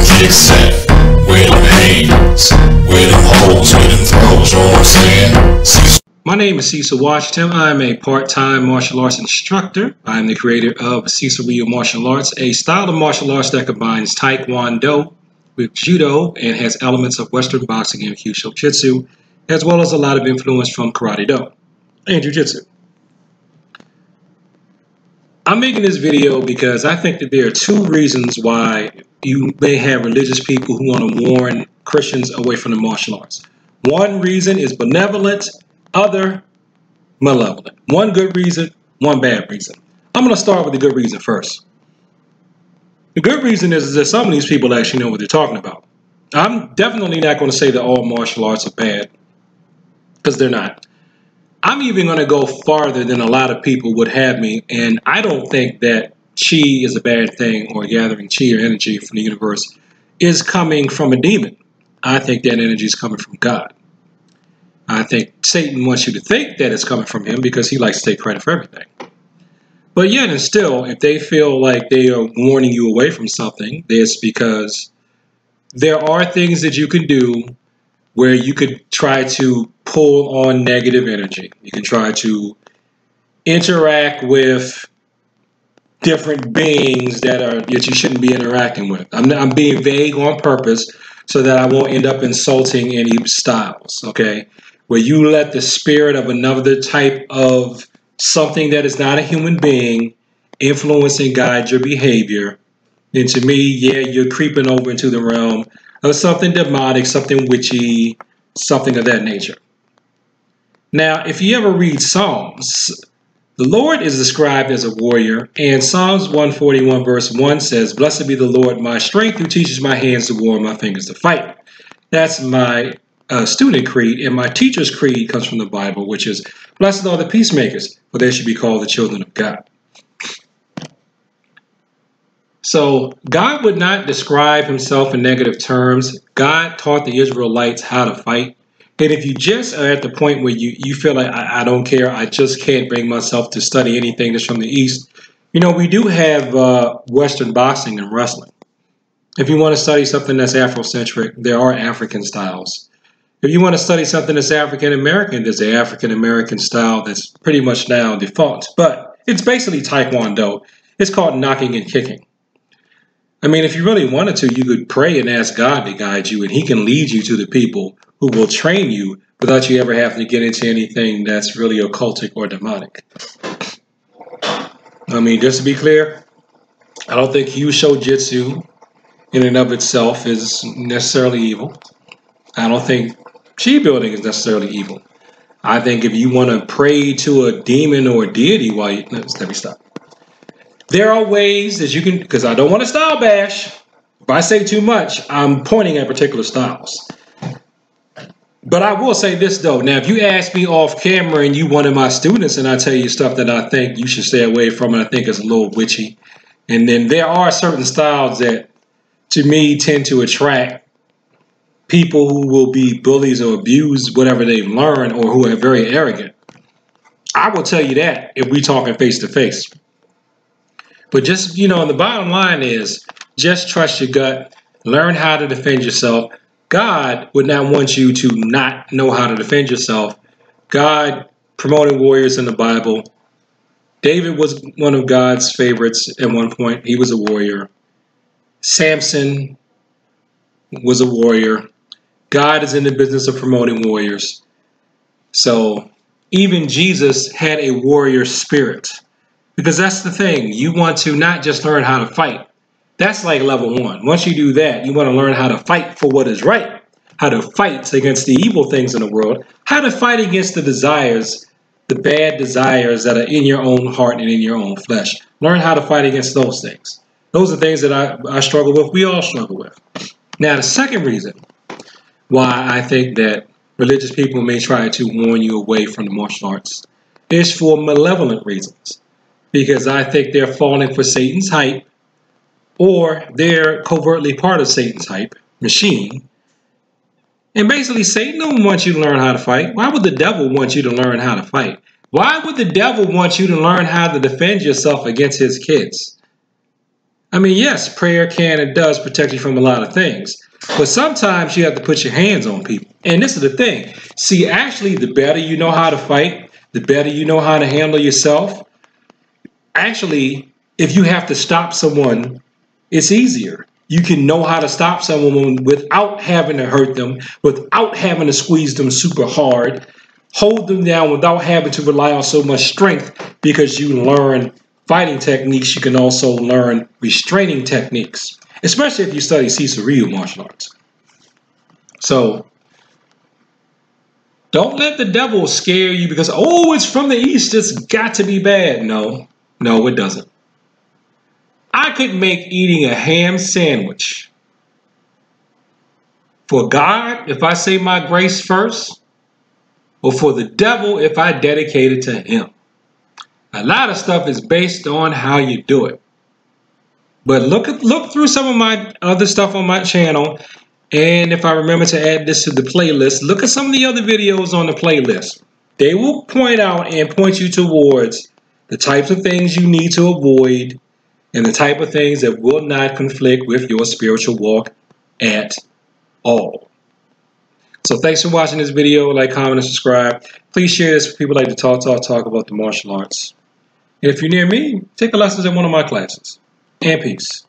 kickset, where them hands, where them holes, where them throws, you know what I'm saying? Cecil. My name is Cecil Washington. I'm a part-time martial arts instructor. I'm the creator of Cecil Martial Arts, a style of martial arts that combines Taekwondo with Judo and has elements of Western boxing and Kyushu Jitsu, as well as a lot of influence from Karate Do and Jiu-Jitsu. I'm making this video because I think that there are two reasons why you may have religious people who want to warn Christians away from the martial arts. One reason is benevolent, other malevolent. One good reason, one bad reason. I'm going to start with the good reason first. The good reason is that some of these people actually know what they're talking about. I'm definitely not going to say that all martial arts are bad, because they're not. I'm even going to go farther than a lot of people would have me, and I don't think that chi is a bad thing, or gathering chi or energy from the universe is coming from a demon. I think that energy is coming from God. I think Satan wants you to think that it's coming from him because he likes to take credit for everything. But yet and still, if they feel like they are warning you away from something, it's because there are things that you can do where you could try to pull on negative energy. You can try to interact with different beings that you shouldn't be interacting with. I'm being vague on purpose so that I won't end up insulting any styles, okay? Where you let the spirit of another type of something that is not a human being influence and guide your behavior. And to me, yeah, you're creeping over into the realm of something demonic, something witchy, something of that nature. Now, if you ever read Psalms, the Lord is described as a warrior, and Psalms 141 verse 1 says, "Blessed be the Lord, my strength, who teaches my hands to war and my fingers to fight." That's my student creed, and my teacher's creed comes from the Bible, which is, "Blessed are the peacemakers, for they should be called the children of God." So God would not describe himself in negative terms. God taught the Israelites how to fight. And if you just are at the point where you feel like, I don't care, I just can't bring myself to study anything that's from the East, you know, we do have Western boxing and wrestling. If you want to study something that's Afrocentric, there are African styles. If you want to study something that's African-American, there's an African-American style that's pretty much now defunct. But it's basically Taekwondo. It's called knocking and kicking. I mean, if you really wanted to, you could pray and ask God to guide you, and he can lead you to the people who will train you without you ever having to get into anything that's really occultic or demonic. I mean, just to be clear, I don't think Kyushu Jitsu in and of itself is necessarily evil. I don't think chi building is necessarily evil. I think if you want to pray to a demon or a deity while you... Let me stop. There are ways that you can, because I don't want to style bash. If I say too much, I'm pointing at particular styles. But I will say this, though. Now, if you ask me off camera and you one of my students and I tell you stuff that I think you should stay away from and I think is a little witchy, and then there are certain styles that, to me, tend to attract people who will be bullies or abuse whatever they've learned or who are very arrogant. I will tell you that if we're talking face to face. But just, you know, the bottom line is just trust your gut, learn how to defend yourself. God would not want you to not know how to defend yourself. God promoted warriors in the Bible. David was one of God's favorites at one point. He was a warrior. Samson was a warrior. God is in the business of promoting warriors. So even Jesus had a warrior spirit. Because that's the thing. You want to not just learn how to fight. That's like level one. Once you do that, you want to learn how to fight for what is right. How to fight against the evil things in the world. How to fight against the desires, the bad desires that are in your own heart and in your own flesh. Learn how to fight against those things. Those are things that I struggle with. We all struggle with. Now, the second reason why I think that religious people may try to warn you away from the martial arts is for malevolent reasons. Because I think they're falling for Satan's hype, or they're covertly part of Satan's hype machine. And basically, Satan don't want you to learn how to fight. Why would the devil want you to learn how to fight? Why would the devil want you to learn how to defend yourself against his kids? I mean, yes, prayer can and does protect you from a lot of things. But sometimes you have to put your hands on people. And this is the thing. See, actually, the better you know how to fight, the better you know how to handle yourself. Actually, if you have to stop someone, it's easier. You can know how to stop someone without having to hurt them, without having to squeeze them super hard, hold them down without having to rely on so much strength, because you learn fighting techniques. You can also learn restraining techniques, especially if you study Cecil martial arts. So don't let the devil scare you because, oh, it's from the East, it's got to be bad. No, it doesn't. I could make eating a ham sandwich for God if I say my grace first, or for the devil if I dedicate it to him. A lot of stuff is based on how you do it. But look through some of my other stuff on my channel, and if I remember to add this to the playlist, look at some of the other videos on the playlist. They will point out and point you towards the types of things you need to avoid and the type of things that will not conflict with your spiritual walk at all. So thanks for watching this video. Like, comment, and subscribe. Please share this with people who like to talk about the martial arts. And if you're near me, take a lesson in one of my classes. And peace.